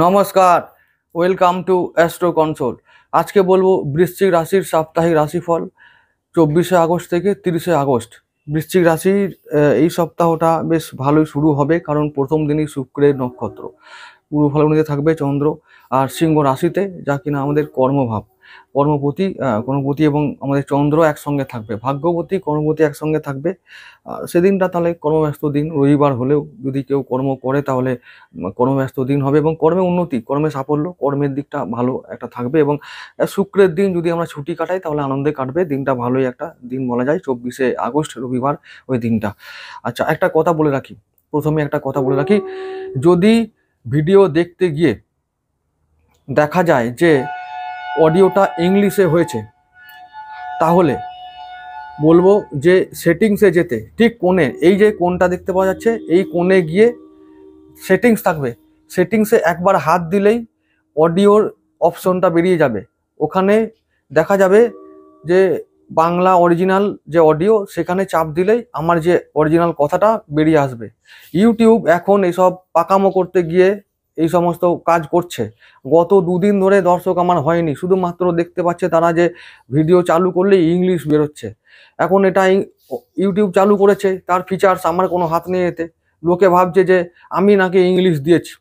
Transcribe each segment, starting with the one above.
নমস্কার, welcome to astro console. আজকে বলবো বৃশ্চিক রাশির সাপ্তাহিক রাশিফল 24শে আগস্ট থেকে 30শে আগস্ট। বৃশ্চিক রাশির এই সপ্তাহটা বেশ ভালোই শুরু হবে, কারণ প্রথম দিনই শুক্রের নক্ষত্র পূর্ব ফাল্গুনিতে থাকবে চন্দ্র, আর সিংহ রাশিতে, যা কিনা আমাদের কর্মভাব। কর্মপতি এবং আমাদের চন্দ্র একসঙ্গে থাকবে, ভাগ্যপতি কর্মপতি একসঙ্গে থাকবে। সেদিনটা তাহলে কর্মব্যস্ত দিন, রবিবার হলেও যদি কেউ কর্ম করে তাহলে কর্মব্যস্ত দিন হবে, এবং কর্মে উন্নতি, কর্মে সাফল্য, কর্মের দিকটা ভালো একটা থাকবে। এবং শুক্রের দিন যদি আমরা ছুটি কাটাই তাহলে আনন্দে কাটবে দিনটা, ভালোই একটা দিন বলা যায় 24শে আগস্ট রবিবার ওই দিনটা। আচ্ছা, একটা কথা বলে রাখি, প্রথমে একটা কথা বলে রাখি, যদি ভিডিও দেখতে গিয়ে দেখা যায় যে অডিওটা ইংলিশে হয়েছে, তাহলে বলবো যে সেটিংসে যেতে, ঠিক কোণে, এই যে কোণটা দেখতে পাওয়া যাচ্ছে, এই কোণে গিয়ে সেটিংস থাকবে, সেটিংসে একবার হাত দিলেই অডিওর অপশনটা বেরিয়ে যাবে। ওখানে দেখা যাবে যে বাংলা অরিজিনাল যে অডিও, সেখানে চাপ দিলেই আমার যে অরিজিনাল কথাটা বেরিয়ে আসবে। ইউটিউব এখন এসব পাকামো করতে গিয়ে এই সমস্ত কাজ করছে। গত দুদিন ধরে দর্শক আমার হয়নি, শুধুমাত্র দেখতে পাচ্ছে তারা যে ভিডিও চালু করলে ইংলিশ বেরোচ্ছে। এখন এটা ইউটিউব চালু করেছে, তার ফিচার্স আমার কোনো হাত নেই এতে। লোকে ভাবছে যে আমি নাকি ইংলিশ দিয়েছি।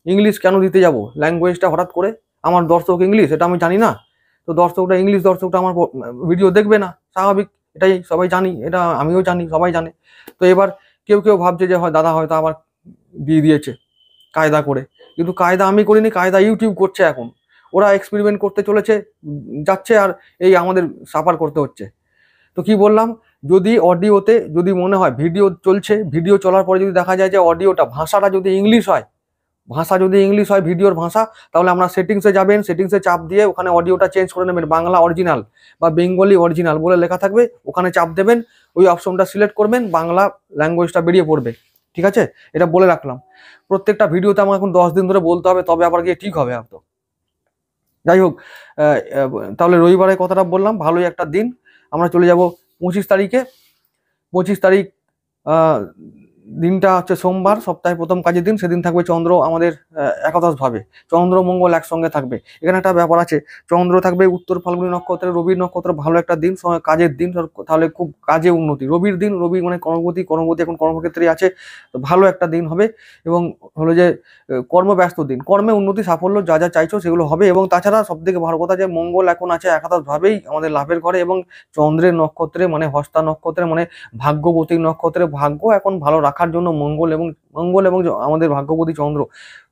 ইংলিশ কেন দিতে যাব? ল্যাঙ্গুয়েজটা হঠাৎ করে, আমার দর্শক ইংলিশ, এটা আমি জানি না? তো দর্শকটা আমার ভিডিও দেখবে না, স্বাভাবিক, এটাই সবাই জানি, এটা আমিও জানি, সবাই জানে। তো এবার কেউ কেউ ভাবছে যে হয় দাদা হয়তো আবার দিয়ে দিয়েছে কায়দা করে, কিন্তু কায়দা আমি করিনি, কায়দা ইউটিউব করছে। এখন ওরা এক্সপেরিমেন্ট করতে চলেছে, যাচ্ছে, আর এই আমাদের সাফার করতে হচ্ছে। তো কি বললাম, যদি অডিওতে যদি মনে হয় ভিডিও চলছে, ভিডিও চলার পরে যদি দেখা যায় যে অডিওটা, ভাষাটা যদি ইংলিশ হয়, ভিডিওর ভাষা, তাহলে আমরা সেটিংসে যাবেন, সেটিংসে চাপ দিয়ে ওখানে অডিওটা চেঞ্জ করে নেবেন, বাংলা অরিজিনাল বা বেঙ্গলি অরিজিনাল বলে লেখা থাকবে, ওখানে চাপ দেবেন, ওই অপশনটা সিলেক্ট করবেন, বাংলা ল্যাঙ্গুয়েজটা বেরিয়ে পড়বে। ঠিক আছে, এটা বলে রাখলাম। প্রত্যেকটা ভিডিওতে আমার এখন 10 দিন ধরে বলতে হবে, তবে আবার গিয়ে ঠিক হবে তো। যাই হোক, তাহলে রবিবারের কথাটা বললাম, ভালোই একটা দিন। আমরা চলে যাব 25 তারিখে। 25 তারিখ দিনটা হচ্ছে সোমবার, সপ্তাহের প্রথম কাজের দিন। সেদিন থাকবে চন্দ্র আমাদের একাদশ ভাবে, চন্দ্র মঙ্গল একসঙ্গে থাকবে। এখানে একটা ব্যাপার আছে, চন্দ্র থাকবে উত্তর ফাল্গুনী নক্ষত্রে, রবির নক্ষত্র, ভালো একটা দিন, কাজের দিন, তাহলে খুব কাজে উন্নতি। রবির দিন, রবি মানে কর্মপতি এখন কর্মক্ষেত্রে আছে, তো ভালো একটা দিন হবে। এবং হলো যে কর্মব্যস্ত দিন, কর্মে উন্নতি, সাফল্য, যা যা চাইছো সেগুলো হবে। এবং তাছাড়া সব থেকে ভালো কথা যে মঙ্গল এখন আছে একাদশ ভাবেই আমাদের লাভের ঘরে, এবং চন্দ্রের নক্ষত্রে মানে হস্তা নক্ষত্রে মানে ভাগ্যবতী নক্ষত্রে, ভাগ্য এখন ভালো রাখার জন্য মঙ্গল এবং আমাদের ভাগ্যবতী চন্দ্র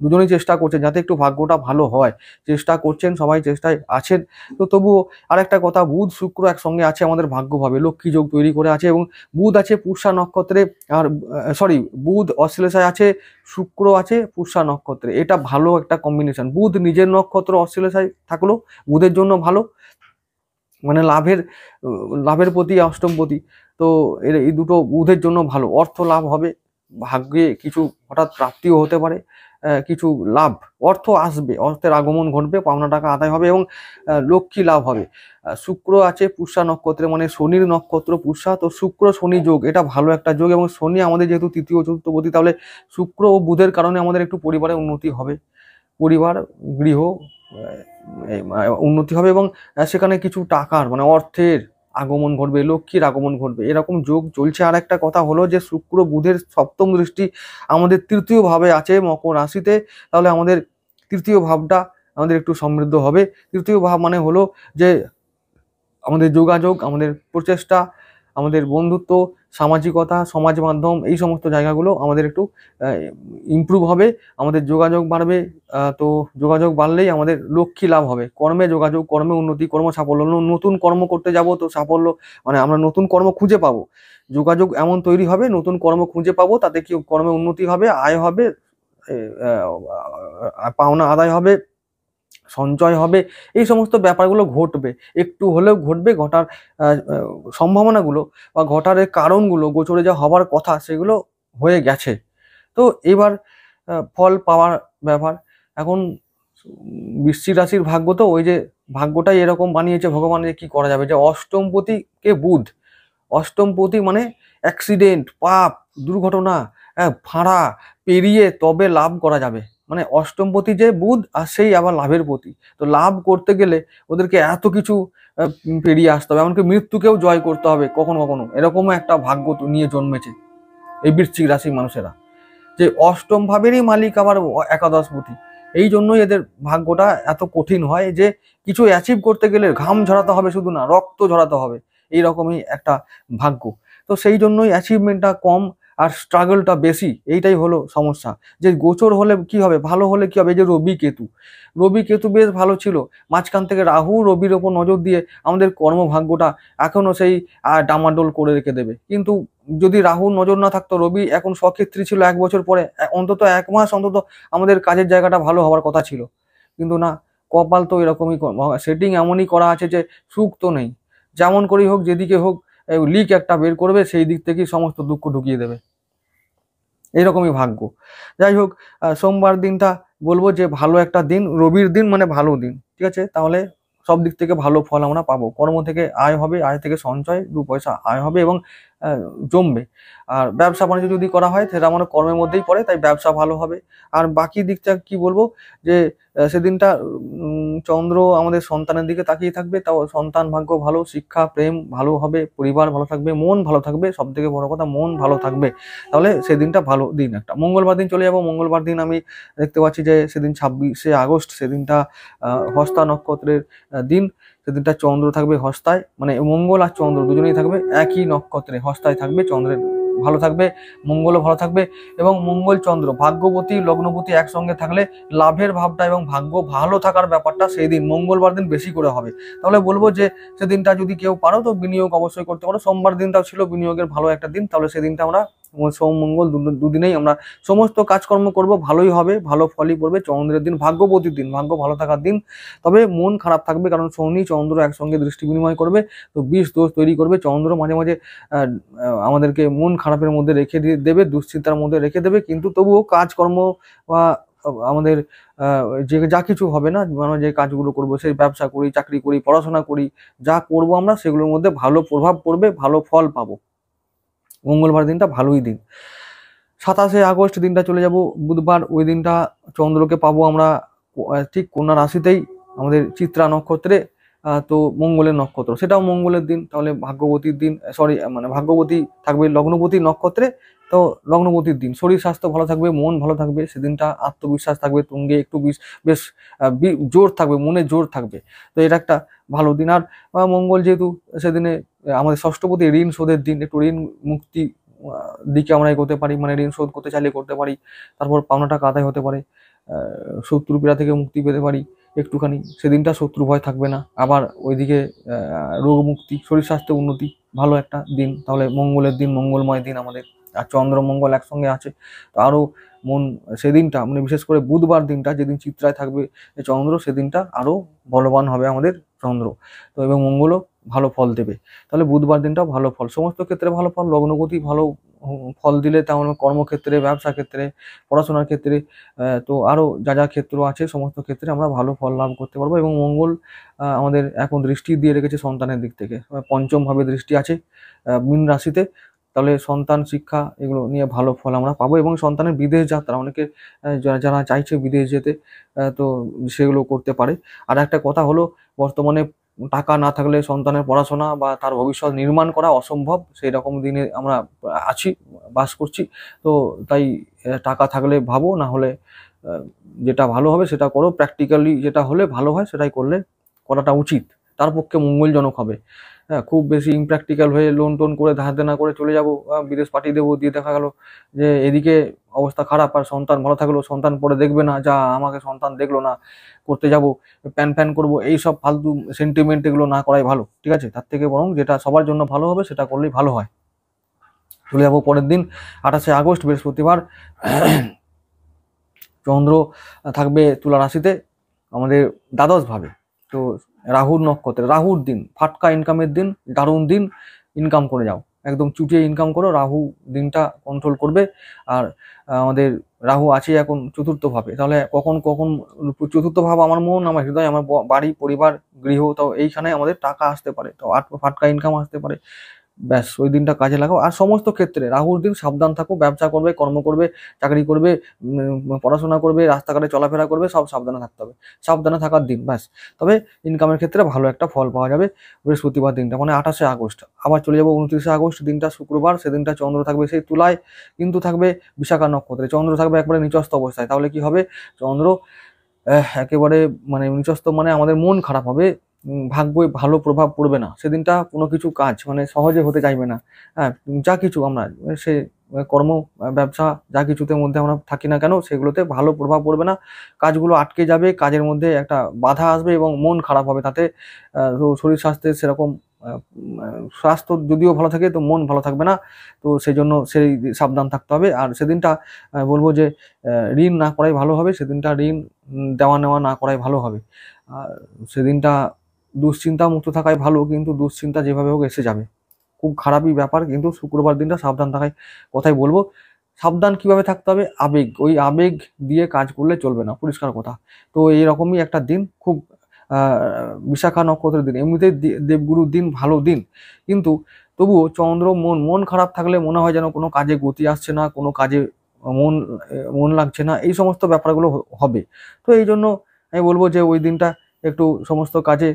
দুজনেই চেষ্টা করছে যাতে একটু ভাগ্যটা ভালো হয়, চেষ্টা করছেন, সবাই চেষ্টায় আছেন। তো তবুও আরেকটা কথা, বুধ শুক্র একসঙ্গে আছে আমাদের ভাগ্যভাবে, লক্ষ্মী যোগ তৈরি করে আছে। এবং বুধ আছে পুষ্যা নক্ষত্রে, আর বুধ অশ্লেষায় আছে, শুক্র আছে পুষ্যা নক্ষত্রে। এটা ভালো একটা কম্বিনেশন। বুধ নিজের নক্ষত্র অশ্লেষায় থাকলো, বুধের জন্য ভালো, মানে লাভের প্রতি অষ্টমপতি। তো এই দুটো বুধের জন্য ভালো, অর্থ লাভ হবে, ভাগ্যে কিছু হঠাৎ প্রাপ্তিও হতে পারে, কিছু লাভ, অর্থ আসবে, অর্থের আগমন ঘটবে, পাওনা টাকা আদায় হবে, এবং লক্ষ্মী লাভ হবে। শুক্র আছে পুষ্যা নক্ষত্রে, মানে শনির নক্ষত্র পুষ্যা, তো শুক্র শনি যোগ, এটা ভালো একটা যোগ। এবং শনি আমাদের যেহেতু তৃতীয় চতুর্থপতি, তাহলে শুক্র ও বুধের কারণে আমাদের একটু পরিবারে উন্নতি হবে, পরিবার গৃহ উন্নতি হবে, এবং সেখানে কিছু টাকার মানে অর্থের আগমন ঘটবে, লক্ষ্মীর আগমন ঘটবে, এরকম যোগ চলছে। আর একটা কথা হলো যে শুক্র বুধের সপ্তম দৃষ্টি আমাদের তৃতীয় ভাবে আছে মকর রাশিতে, তাহলে আমাদের তৃতীয় ভাবটা আমাদের একটু সমৃদ্ধ হবে। তৃতীয় ভাব মানে হলো যে আমাদের যোগাযোগ, আমাদের প্রচেষ্টা, আমাদের বন্ধুত্ব, সামাজিকতা, সমাজ মাধ্যম, এই সমস্ত জায়গাগুলো আমাদের একটু ইমপ্রুভ হবে, আমাদের যোগাযোগ বাড়বে। তো যোগাযোগ বাড়লেই আমাদের লক্ষ্মী লাভ হবে, কর্মে যোগাযোগ, কর্মে উন্নতি, কর্ম সাফল্য। নতুন কর্ম করতে যাব তো সাফল্য, মানে আমরা নতুন কর্ম খুঁজে পাবো, যোগাযোগ এমন তৈরি হবে, নতুন কর্ম খুঁজে পাবো, তাতে কি কর্মে উন্নতি হবে, আয় হবে, পাওনা আদায় হবে, সঞ্চয় হবে, এই সমস্ত ব্যাপারগুলো ঘটবে, একটু হলেও ঘটবে। ঘটার সম্ভাবনাগুলো বা ঘটার কারণগুলো, গোচরে যা হবার কথা সেগুলো হয়ে গেছে। তো এবার ফল পাওয়ার ব্যাপার। এখন বৃশ্চিক রাশির ভাগ্য, তো ওই যে ভাগ্যটাই এরকম বানিয়েছে ভগবান, যে কি করা যাবে, যে অষ্টমপতিকে বুধ, অষ্টমপতি মানে অ্যাক্সিডেন্ট, পাপ, দুর্ঘটনা, ফাঁড়া পেরিয়ে তবে লাভ করা যাবে, মানে অষ্টমপতি যে বুধ আর সেই আবার লাভের পতি। তো লাভ করতে গেলে ওদেরকে এত কিছু পেরিয়ে আসতে হবে, এমনকি মৃত্যুকেও জয় করতে হবে কখনো কখনো। এরকমও একটা ভাগ্য নিয়ে জন্মেছে এই বৃশ্চিক রাশির মানুষেরা, যে অষ্টম ভাবেরই মালিক আবার একাদশপতি। এই জন্যই এদের ভাগ্যটা এত কঠিন হয়, যে কিছু অ্যাচিভ করতে গেলে ঘাম ঝরাতে হবে, শুধু না রক্ত ঝরাতে হবে, এইরকমই একটা ভাগ্য। তো সেই জন্যই অ্যাচিভমেন্টটা কম আর স্ট্রাগলটা বেশি, এইটাই হলো সমস্যা। যে গোচর হলে কি হবে, ভালো হলে কি হবে, এই যে রবি কেতু বেশ ভালো ছিল, মাঝখান থেকে রাহু রবির ওপর নজর দিয়ে আমাদের কর্মভাগ্যটা এখনো সেই ডামাডোল করে রেখে দেবে। কিন্তু যদি রাহু নজর না থাকতো, রবি এখন স্বক্ষেত্রী ছিল, 1 বছর পরে অন্তত 1 মাস অন্তত আমাদের কাজের জায়গাটা ভালো হওয়ার কথা ছিল। কিন্তু না, কপাল তো এরকমই, সেটিং এমনই করা আছে যে সুখ তো নেই। যেমন করেই হোক, যেদিকে হোক লিক একটা বের করবে, সেই দিক থেকেই সমস্ত দুঃখ ঢুকিয়ে দেবে, এইরকমই ভাগ্য। যাই হোক, সোমবার দিনটা বলবো যে ভালো একটা দিন, রবির দিন মানে ভালো দিন, ঠিক আছে? তাহলে সব দিক থেকে ভালো ফল আমরা পাবো, কর্ম থেকে আয় হবে, আয় থেকে সঞ্চয়, 2 পয়সা আয় হবে এবং জমবে। আর ব্যবসা বাণিজ্য যদি করা হয় সেটা আমার কর্মের মধ্যেই পড়ে, তাই ব্যবসা ভালো হবে। আর বাকি দিকটা কি বলবো, যে সেদিনটা চন্দ্র আমাদের সন্তানের দিকে তাকিয়ে থাকবে, তাও সন্তান ভাগ্য ভালো, শিক্ষা প্রেম ভালো হবে, পরিবার ভালো থাকবে, মন ভালো থাকবে, সব থেকে বড় কথা মন ভালো থাকবে। তাহলে সেদিনটা ভালো দিন একটা। মঙ্গলবার দিন চলে যাব। মঙ্গলবার দিন আমি দেখতে পাচ্ছি যে সেদিন 26শে আগস্ট, সেদিনটা হস্তা নক্ষত্রের দিন। সেদিনটা চন্দ্র থাকবে হস্তায়, মানে মঙ্গল আর চন্দ্র দুজনেই থাকবে একই নক্ষত্রে, হস্তায় থাকবে, চন্দ্রের ভালো থাকবে, মঙ্গলও ভালো থাকবে। এবং মঙ্গল চন্দ্র ভাগ্যবতী লগ্নপতি একসঙ্গে থাকলে লাভের ভাবটা এবং ভাগ্য ভালো থাকার ব্যাপারটা সেই দিন মঙ্গলবার দিন বেশি করে হবে। তাহলে বলবো যে সেদিনটা যদি কেউ পারো তো বিনিয়োগ অবশ্যই করতে পারো। সোমবার দিনটাও ছিল বিনিয়োগের ভালো একটা দিন, তাহলে সেদিনটা আমরা সোম মঙ্গল দুদিনেই আমরা সমস্ত কাজকর্ম করব, ভালোই হবে, ভালো ফলই পড়বে। চন্দ্রের দিন ভাগ্যবতীর দিন, ভাগ্য ভালো থাকার দিন। তবে মন খারাপ থাকবে, কারণ শনি চন্দ্র একসঙ্গে দৃষ্টি বিনিময় করবে, তো বিষ দোষ তৈরি করবে। চন্দ্র মাঝে মাঝে আমাদেরকে মন খারাপের মধ্যে রেখে দেবে, দুশ্চিন্তার মধ্যে রেখে দেবে, কিন্তু তবুও কাজকর্ম বা আমাদের যে যা কিছু হবে না, মানে যে কাজগুলো করবো, সেই ব্যবসা করি, চাকরি করি, পড়াশোনা করি, যা করব আমরা সেগুলোর মধ্যে ভালো প্রভাব পড়বে, ভালো ফল পাবো। মঙ্গলবার দিনটা ভালোই দিন। 27শে আগস্ট দিনটা চলে যাব বুধবার, ওই দিনটা চন্দ্রকে পাবো আমরা ঠিক কন্যা রাশিতেই, আমাদের চিত্রা নক্ষত্রে। তো মঙ্গলের নক্ষত্র, সেটাও মঙ্গলের দিন, তাহলে ভাগ্যবতীর দিন, সরি মানে ভাগ্যবতী থাকবে লগ্নপতি নক্ষত্রে, তো লগ্নপতির দিন। শরীর স্বাস্থ্য ভালো থাকবে, মন ভালো থাকবে, সেদিনটা আত্মবিশ্বাস থাকবে তুঙ্গে, একটু বেশ জোর থাকবে, মনে জোর থাকবে। তো এটা একটা ভালো দিন। আর মঙ্গল যেহেতু সেদিনে আমাদের ষষ্ঠপতি, ঋণ শোধের দিন, একটু ঋণ মুক্তি দিকে আমরা এগোতে পারি, মানে ঋণ শোধ করতে চাইলে করতে পারি, তারপর পাওনা টাকা আদায় হতে পারে, শত্রু পীড়া থেকে মুক্তি পেতে পারি একটুখানি, সেদিনটা শত্রু ভয় থাকবে না। আবার ওইদিকে রোগ মুক্তি, শরীর স্বাস্থ্য উন্নতি, ভালো একটা দিন। তাহলে মঙ্গলের দিন, মঙ্গলময় দিন আমাদের। আর চন্দ্র মঙ্গল একসঙ্গে আছে, তো আরো মন সেদিনটা, মানে বিশেষ করে বুধবার দিনটা যেদিন চিত্রায় থাকবে চন্দ্র, সেদিনটা আরো বলবান হবে আমাদের চন্দ্র, তো এবং মঙ্গলও ভালো ফল দেবে। তাহলে বুধবার দিনটাও ভালো ফল, সমস্ত ক্ষেত্রে ভালো ফল, লগ্নপতি ভালো ফল দিলে, তেমন কর্মক্ষেত্রে, ব্যবসা ক্ষেত্রে, পড়াশোনার ক্ষেত্রে, তো আরো যা যা ক্ষেত্র আছে সমস্ত ক্ষেত্রে আমরা ভালো ফল লাভ করতে পারবো। এবং মঙ্গল আমাদের এখন দৃষ্টি দিয়ে রেখেছে সন্তানের দিক থেকে, পঞ্চম ভাবে দৃষ্টি আছে মীন রাশিতে। তাহলে সন্তান শিক্ষা এগুলো নিয়ে ভালো ফল আমরা পাবো। এবং সন্তানের বিদেশ যাত্রা, অনেকে যারা চাইছে বিদেশ যেতে, তো সেগুলো করতে পারে। আর একটা কথা হলো, বর্তমানে টাকা না থাকলে সন্তানের পড়াশোনা বা তার ভবিষ্যৎ নির্মাণ করা অসম্ভব, সেই রকম দিনে আমরা আছি, বাস করছি। তো তাই টাকা থাকলে ভাবো, না হলে যেটা ভালো হবে সেটা করো, প্র্যাকটিক্যালি যেটা হলে ভালো হয় সেটাই করাটা উচিত, তার পক্ষে মঙ্গলজনক হবে। হ্যাঁ, খুব বেশি ইমপ্র্যাকটিক্যাল হয়ে লোন টোন করে ধার দেনা করে চলে যাবো, বিদেশ পাঠিয়ে দেবো, দিয়ে দেখা গেল যে এদিকে অবস্থা খারাপ, আর সন্তান ভালো থাকলেও সন্তান পরে দেখবে না, যা আমাকে সন্তান দেখলো না, করতে যাব প্যান প্যান করবো, এইসব ফালতু সেন্টিমেন্ট এগুলো না করাই ভালো, ঠিক আছে? তার থেকে বরং যেটা সবার জন্য ভালো হবে সেটা করলেই ভালো হয়। চলে যাবো পরের দিন, 28শে আগস্ট বৃহস্পতিবার। চন্দ্র থাকবে তুলা রাশিতে, আমাদের দ্বাদশ ভাবে। তো রাহুর নক্ষত্রে, রাহুর দিন, ফাটকা ইনকামের দিন, দারুণ দিন, ইনকাম করে যাও, একদম চুটিয়ে ইনকাম করো, রাহু দিনটা কন্ট্রোল করবে। আর আমাদের রাহু আছে এখন চতুর্থ ভাবে, তাহলে কখন কখন চতুর্থ ভাব আমার মন, আমার হৃদয়, আমার বাড়ি, পরিবার, গৃহ, তো এইখানে আমাদের টাকা আসতে পারে, তো ফাটকা ইনকাম আসতে পারে। ব্যাস ওই দিনটা কাজে লাগাও। আর সমস্ত ক্ষেত্রে রাহুর দিন সাবধান থাকো, ব্যবসা করবে, কর্ম করবে, চাকরি করবে, পড়াশোনা করবে, রাস্তাঘাটে চলাফেরা করবে, সব সাবধানে থাকতে হবে, সাবধানে থাকার দিন ব্যাস। তবে ইনকামের ক্ষেত্রে ভালো একটা ফল পাওয়া যাবে বৃহস্পতিবার দিনটা, মানে 28 আগস্ট। আবার চলে যাবো 29 আগস্ট, দিনটা শুক্রবার, সেদিনটা চন্দ্র থাকবে সেই তুলায়, কিন্তু থাকবে বিশাখা নক্ষত্রে, চন্দ্র থাকবে একবারে নিচস্থ অবস্থায়। তাহলে কি হবে, চন্দ্র একেবারে মানে নিচস্থ, মানে আমাদের মন খারাপ হবে, ভাগ্যে ভালো প্রভাব পড়বে না সেদিনটা, কোনো কিছু কাজ মানে সহজে হতে চাইবে না। হ্যাঁ, যা কিছু আমরা সে কর্ম, ব্যবসা, যা কিছুতে মধ্যে আমরা থাকি না কেন, সেগুলোতে ভালো প্রভাব পড়বে না, কাজগুলো আটকে যাবে, কাজের মধ্যে একটা বাধা আসবে এবং মন খারাপ হবে তাতে। তো শরীর স্বাস্থ্যের সেরকম স্বাস্থ্য যদিও ভালো থাকে তো মন ভালো থাকবে না। তো সেই জন্য সেই সাবধান থাকতে হবে। আর সেদিনটা বলবো যে ঋণ না করাই ভালো হবে, সেদিনটা ঋণ দেওয়া নেওয়া না করাই ভালো হবে। আর সেদিনটা দুশ্চিন্তা মুক্ত থাকাই ভালো, কিন্তু দুশ্চিন্তা যেভাবে হোক এসে যাবে, খুব খারাপই ব্যাপার। কিন্তু শুক্রবার দিনটা সাবধান থাকাই কথাই বলবো। সাবধান কিভাবে থাকতে হবে, আবেগ, ওই আবেগ দিয়ে কাজ করলে চলবে না, পরিষ্কার কথা। তো এইরকমই একটা দিন, খুব বিশাখা নক্ষত্রের দিন, এমনিতেই দেবগুরুর দিন, ভালো দিন, কিন্তু তবুও চন্দ্র মন খারাপ থাকলে মনে হয় যেন কোনো কাজে গতি আসছে না, কোনো কাজে মন মন লাগছে না, এই সমস্ত ব্যাপারগুলো হবে। তো এই জন্য আমি বলবো যে ওই দিনটা একটু সমস্ত কাজে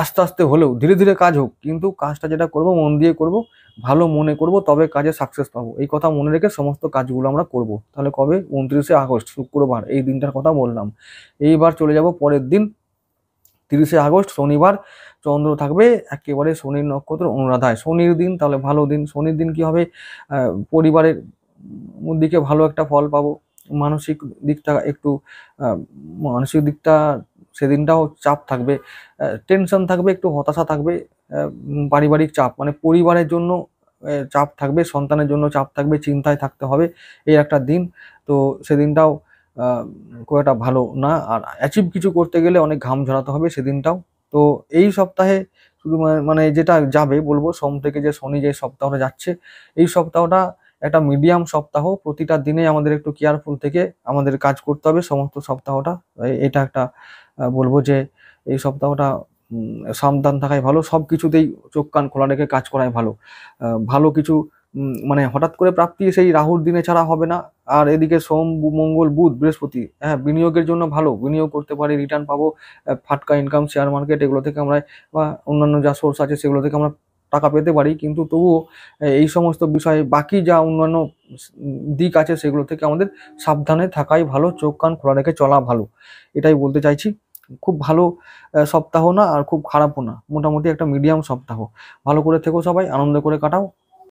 আস্তে আস্তে হলেও ধীরে ধীরে কাজ হোক, কিন্তু কাজটা যেটা করব মন দিয়ে করব, ভালো মনে করব, তবে কাজে সাকসেস পাবো, এই কথা মনে রেখে সমস্ত কাজগুলো আমরা করব। তাহলে কবে, 29 আগস্ট শুক্রবার, এই দিনটার কথা বললাম। এইবার চলে যাব পরের দিন, 30 আগস্ট শনিবার, চন্দ্র থাকবে একেবারে শনির নক্ষত্র অনুরাধায়, শনির দিন, তাহলে ভালো দিন। শনির দিন কি হবে, পরিবারের দিকে ভালো একটা ফল পাবো, মানসিক দিকটা একটু মানসিক দিকটা সেদিনটাও চাপ থাকবে, টেনশন থাকবে, একটু হতাশা থাকবে, পারিবারিক চাপ, মানে পরিবারের জন্য চাপ থাকবে, সন্তানের জন্য চাপ থাকবে, চিন্তায় থাকতে হবে, এই একটা দিন। তো সেদিনটাও খুব একটা ভালো না। আর অ্যাচিভ কিছু করতে গেলে অনেক ঘাম ঝরাতে হবে সেদিনটাও। তো এই সপ্তাহে শুধু মানে যেটা যাবে বলবো, সোম থেকে যে শনি যে সপ্তাহটা যাচ্ছে, এই সপ্তাহটা একটা মিডিয়াম সপ্তাহ, প্রতিটা দিনে আমাদের একটু কেয়ারফুল থেকে আমাদের কাজ করতে হবে সমস্ত সপ্তাহটা। এটা একটা বলবো যে এই সপ্তাহটা সাবধান থাকাই ভালো, সব কিছুতেই চোখ কান খোলা রেখে কাজ করাই ভালো। ভালো কিছু মানে হঠাৎ করে প্রাপ্তি সেই রাহুর দিনে ছাড়া হবে না। আর এদিকে সোম, মঙ্গল, বুধ, বৃহস্পতি, হ্যাঁ, বিনিয়োগের জন্য ভালো, বিনিয়োগ করতে পারি, রিটার্ন পাবো, ফাটকা ইনকাম, শেয়ার মার্কেট, এগুলো থেকে আমরা বা অন্যান্য যা সোর্স আছে সেগুলো থেকে আমরা টাকা পেতে পারি। কিন্তু তবুও এই সমস্ত বিষয়ে বাকি যা অন্যান্য দিক আছে সেগুলো থেকে আমাদের সাবধানে থাকাই ভালো, চোখ কান খোলা রেখে চলা ভালো, এটাই বলতে চাইছি। খুব ভালো সপ্তাহ না আর খুব খারাপও না, মোটামুটি একটা মিডিয়াম সপ্তাহ। ভালো করে থেকো সবাই, আনন্দ করে কাটাও।